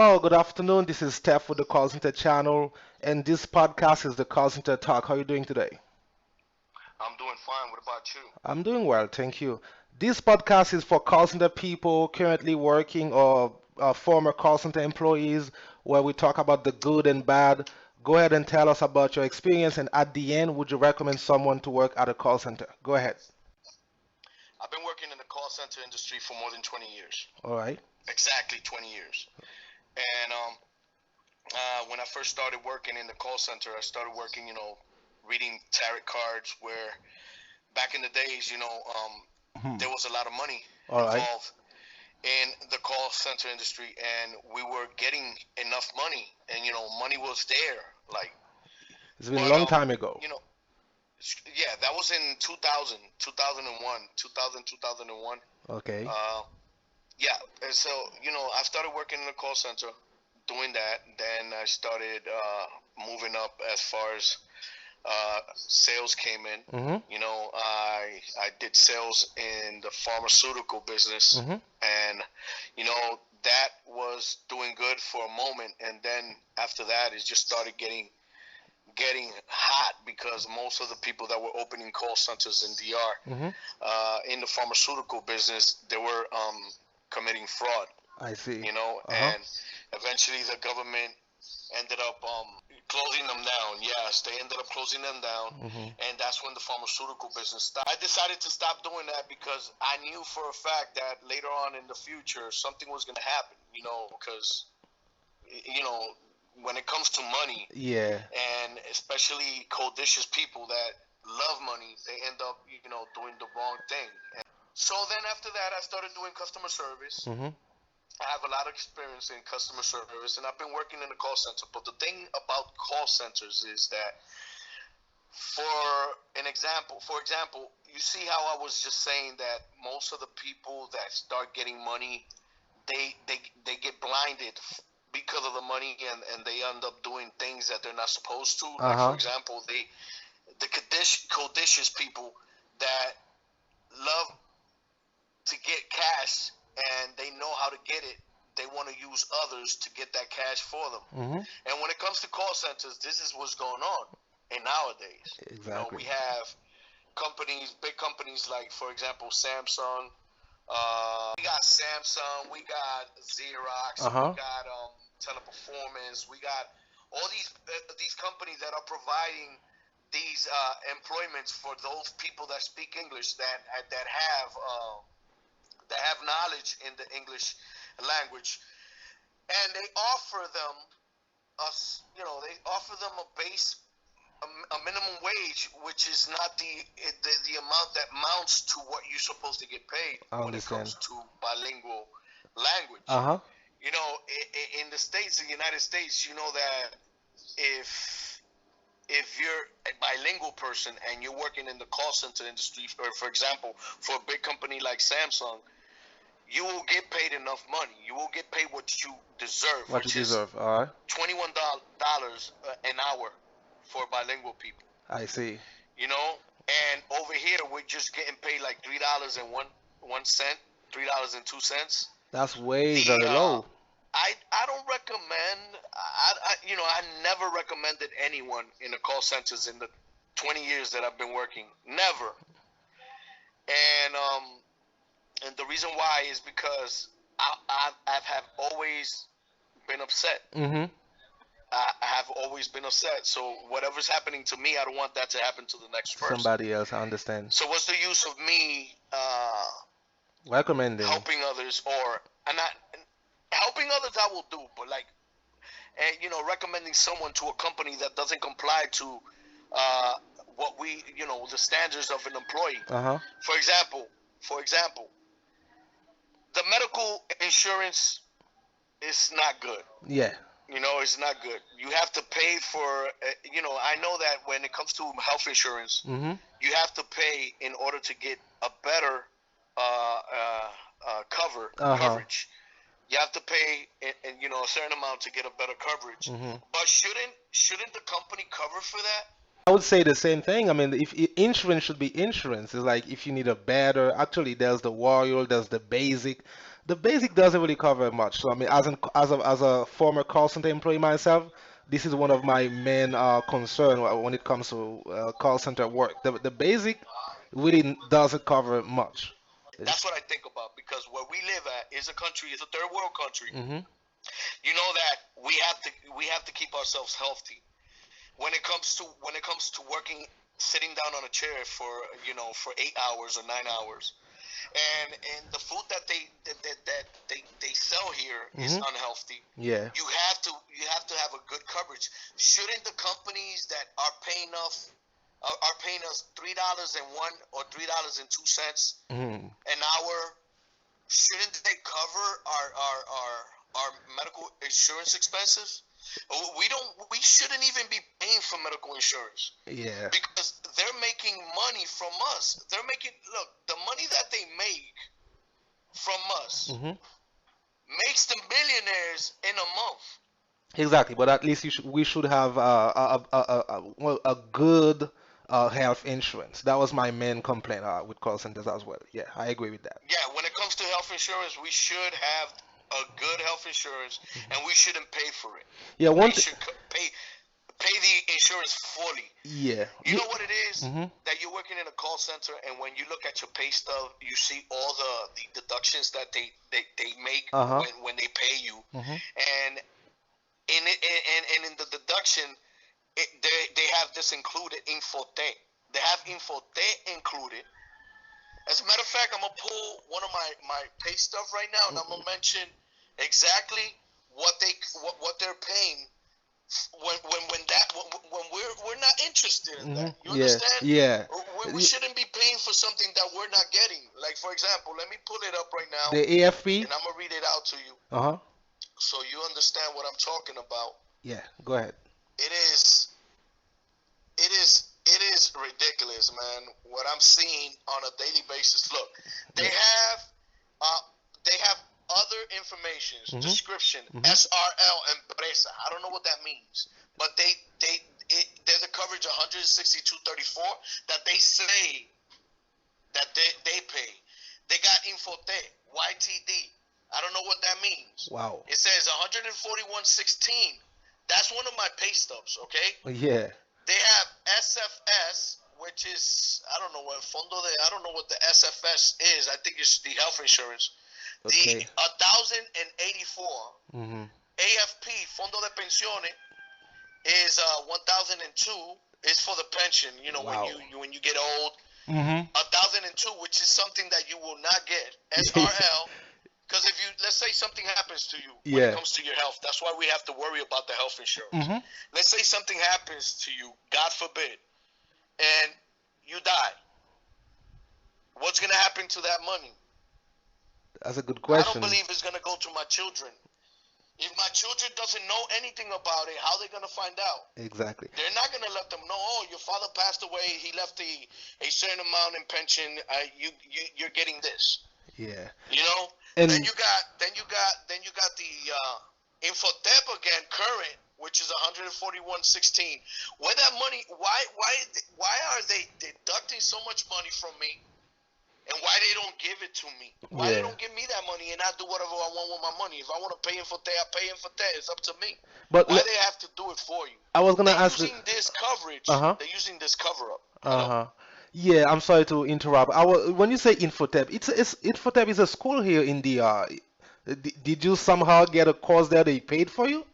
Hello, good afternoon. This is Steph with the Call Center channel, and this podcast is the Call Center Talk. How are you doing today? I'm doing fine. What about you? I'm doing well, thank you. This podcast is for call center people currently working or former call center employees, where we talk about the good and bad. Go ahead and tell us about your experience, and at the end, would you recommend someone to work at a call center? Go ahead. I've been working in the call center industry for more than 20 years. All right. Exactly 20 years. And when I first started working in the call center, I started working, reading tarot cards. Where back in the days, Mhm. there was a lot of money All right. involved in the call center industry, and we were getting enough money, and money was there. Like, It's been a but long time ago. you know, yeah, that was in 2000, 2001, 2000, 2001. Okay. Uh, yeah, and so I started working in the call center, doing that. Then I started moving up as far as sales came in. Mm-hmm. I did sales in the pharmaceutical business, Mm-hmm. and that was doing good for a moment, and then after that, it just started getting hot because most of the people that were opening call centers in DR, Mm-hmm. in the pharmaceutical business, they were committing fraud, I see. Uh-huh. and eventually the government ended up closing them down. Yes, they ended up closing them down, Mm-hmm. and that's when the pharmaceutical business stopped. I decided to stop doing that because I knew for a fact that later on in the future something was going to happen. Because you know when it comes to money, Yeah. and especially codicious people that love money, they end up doing the wrong thing. So then after that, I started doing customer service. Mm-hmm. I have a lot of experience in customer service, and I've been working in the call center. But the thing about call centers is that, for example, you see how I was just saying that most of the people that start getting money, they get blinded because of the money, and they end up doing things that they're not supposed to. Like, for Uh-huh. example, the codicious people that love to get cash, and they know how to get it. They want to use others to get that cash for them. Mm-hmm. And when it comes to call centers, this is what's going on. And nowadays, Exactly. we have companies, big companies like, for example, Samsung. We got Samsung, we got Xerox, we Uh-huh. got Teleperformance, we got all these companies that are providing these employments for those people that speak English, that have knowledge in the English language, and they offer them a base, a minimum wage, which is not the amount that mounts to what you're supposed to get paid I when it understand. comes to bilingual language. Uh-huh. In the States, the United States, you know that if you're a bilingual person and you're working in the call center industry, or for example, for a big company like Samsung, you will get paid enough money. You will get paid what you deserve, What you which is deserve. All right. $21 an hour for bilingual people. I see. You know, and over here we're just getting paid like $3 and one cent, $3.02. That's way The very low. I don't recommend. I never recommended anyone in the call centers in the 20 years that I've been working. Never. And the reason why is because I have always been upset. Mm-hmm. I have always been upset. So whatever's happening to me, I don't want that to happen to the next To person. somebody else, I understand. So what's the use of me Recommending. helping others, or and not helping others? I will do, but like, and recommending someone to a company that doesn't comply to uh, what the standards of an employee. Uh-huh. For example, the medical insurance is not good. Yeah. It's not good. You have to pay for, I know that when it comes to health insurance, Mm-hmm. you have to pay in order to get a better Uh-huh. coverage. You have to pay, a certain amount to get a better coverage. Mm-hmm. But shouldn't the company cover for that? I would say the same thing. I mean, if insurance should be insurance, it's like if you need a better, actually, there's the Royal, there's the basic. The basic doesn't really cover much. So I mean, as a former call center employee myself, this is one of my main concern when it comes to call center work. The basic really doesn't cover much. That's what I think about because where we live at is a country, is a third world country. Mm-hmm. You know that we have to keep ourselves healthy. When it comes to working, sitting down on a chair for 8 hours or 9 hours, and the food that they sell here is Mm-hmm. unhealthy. Yeah. You have to have a good coverage. Shouldn't the companies that are paying us $3.01 or $3.02 Mm-hmm. an hour, shouldn't they cover our medical insurance expenses? We shouldn't even be paying for medical insurance Yeah. because they're making money from us. Look, the money that they make from us Mm-hmm. makes them billionaires in a month. Exactly, but at least we should have well, a good health insurance. That was my main complaint with call centers as well. Yeah, I agree with that. Yeah, when it comes to health insurance, we should have a good health insurance, and we shouldn't pay for it. Yeah, They one thing. should pay the insurance fully. Yeah. You know what it is Mm-hmm. that you're working in a call center, and when you look at your pay stub, you see all the deductions that they make Uh-huh. when they pay you, Mm-hmm. and and in the deduction, they have this included Infote. They have Infote included. As a matter of fact, I'm gonna pull one of my pay stuff right now, and I'm gonna mention exactly what they're paying when we're not interested in Mm-hmm. that. You Yeah. understand? Yeah. We shouldn't be paying for something that we're not getting. Like for example, let me pull it up right now, The AFP. and I'm gonna read it out to you Uh-huh. so you understand what I'm talking about. Yeah. Go ahead. It is it is ridiculous, man. What I'm seeing on a daily basis. Look, they Yeah. have uh, they have other information, Mm-hmm. description, Mm-hmm. SRL empresa. I don't know what that means, but there's a coverage 162.34 that they say that they pay. They got Infote, YTD. I don't know what that means. Wow. It says 141.16. That's one of my pay stubs, okay? Yeah. They have SFS, which is I don't know what the SFS is. I think it's the health insurance. The Okay. 1,084 Mm-hmm. AFP, Fondo de Pensiones, is 1,002. Is for the pension. You know when Wow. when you get old. Mm-hmm. 1,002, which is something that you will not get. SRL, because if let's say something happens to you when it Yeah. comes to your health, that's why we have to worry about the health insurance. Mm-hmm. Let's say something happens to you, God forbid, and you die. What's gonna happen to that money? That's a good I don't question. believe it's gonna go to my children. If my children doesn't know anything about it, how they gonna find out? Exactly. They're not gonna let them know. Oh, your father passed away. He left a certain amount in pension. You're getting this. Yeah. You know. And Then you got the Infotep again, current, which is 141.16. Where that money? Why are they deducting so much money from me? And why they don't give it to me? Why they yeah. don't give me that money and I do whatever I want with my money? If I want to pay Infotep, I pay Infotep. It's up to me. But Why they have to do it for you? I was gonna They're ask. using this coverage. Uh-huh. They're using this cover up. Hello? Uh-huh. Yeah, I'm sorry to interrupt. When you say Infotep, it's Infotep is a school here in the did you somehow get a course there they paid for you?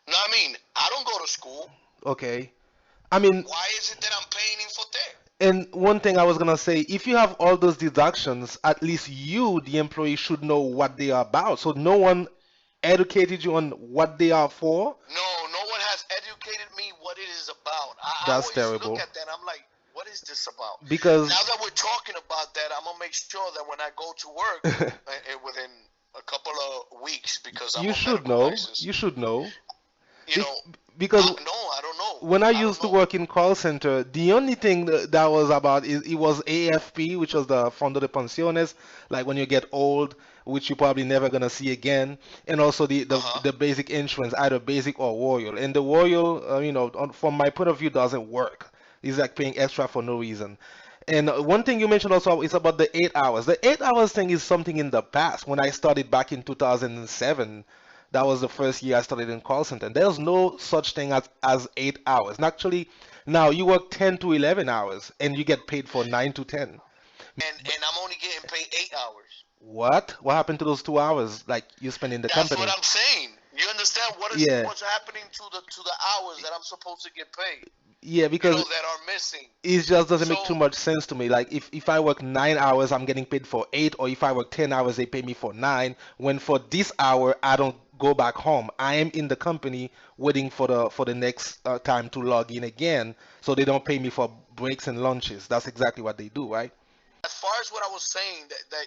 No, I mean, I don't go to school. Okay. I mean, Why is it that I'm paying Infotep? and one thing I was gonna say, if you have all those deductions, at least you, the employee, should know what they are about. So no one educated you on what they are for. No one has educated me what it is about. I That's always look terrible. at that and I'm like, what is this about? Because Now that we're talking about that, I'm gonna make sure that when I go to work within a couple of weeks, because I'm you on should medical know. license, You should know. you Be- know, because no, I don't know. when I I don't used to know. work in call center, the only thing that was about is it was AFP, which was the Fondo de Pensiones, like when you get old, which you're probably never gonna see again, and also the Uh the, huh. the basic insurance, either basic or royal. And the royal, from my point of view, doesn't work. It's like paying extra for no reason. And one thing you mentioned also is about the 8 hours. The 8 hours thing is something in the past. When I started back in 2007, that was the first year I started in call center. There's no such thing as 8 hours. And actually, now you work 10 to 11 hours and you get paid for 9 to 10. And I'm only getting paid 8 hours. What? What happened to those 2 hours like you spend in the That's what company? I'm saying. You understand Yeah, what's happening to the hours that I'm supposed to get paid? yeah, You know because that are missing. it just doesn't make too So much sense to me. Like if I work 9 hours, I'm getting paid for 8, or if I work 10 hours, they pay me for 9. When for this hour, I don't go back home. I am in the company waiting for the next time to log in again, so they don't pay me for breaks and lunches. That's exactly what they do, right? as far as what I was saying, that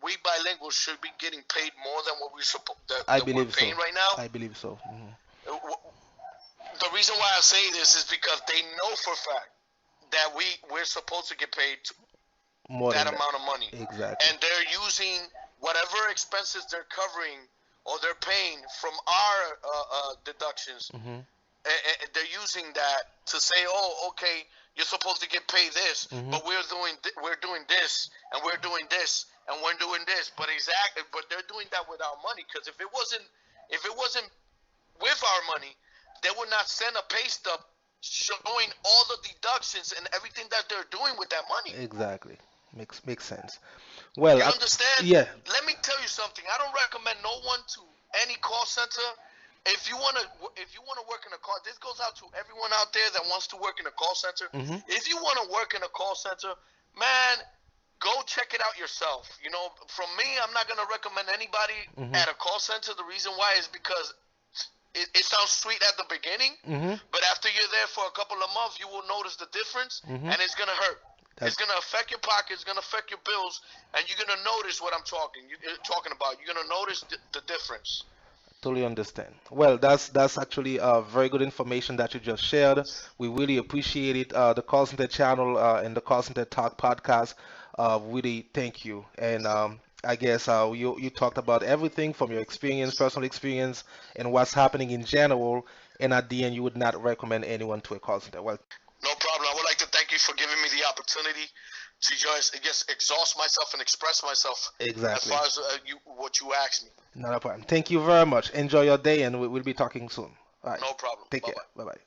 we bilinguals should be getting paid more than what I that we're believe paying so. right now. I believe so. The reason why I say this is because they know for a fact that we're supposed to get paid More that than that. amount of money, Exactly. and they're using whatever expenses they're covering or they're paying from our deductions. Hmm. They're using that to say, oh, okay, you're supposed to get paid this, Hmm. but we're doing this and we're doing this and we're doing this. But they're doing that with our money, because if it wasn't with our money, they would not send a pay stub showing all the deductions and everything that they're doing with that money. Exactly. Makes sense. Well, You understand? yeah. Let me tell you something. I don't recommend no one to any call center. If you wanna work in a call, this goes out to everyone out there that wants to work in a call center. Hmm. If you want to work in a call center, man, go check it out yourself. From me, I'm not gonna recommend anybody Hmm. at a call center. The reason why is because it sounds sweet at the beginning, Hmm. but after you're there for a couple of months, you will notice the difference, Hmm. and it's gonna hurt. It's That's gonna affect your pocket. It's gonna affect your bills, and you're gonna notice what I'm talking about. You're gonna notice the difference. totally understand. Well, that's actually very good information that you just shared. We really appreciate it. The Call Center channel and the Call Center Talk podcast. Really thank you. And I guess you talked about everything from your experience, personal experience, and what's happening in general. And at the end, you would not recommend anyone to a call center. Well, No problem. I would like to thank you for giving me the opportunity to just exhaust myself and express myself as exactly. far as what you asked me. Not a problem. Thank you very much. Enjoy your day, and we'll be talking soon. All right. No problem. Take Bye care. bye. Bye bye.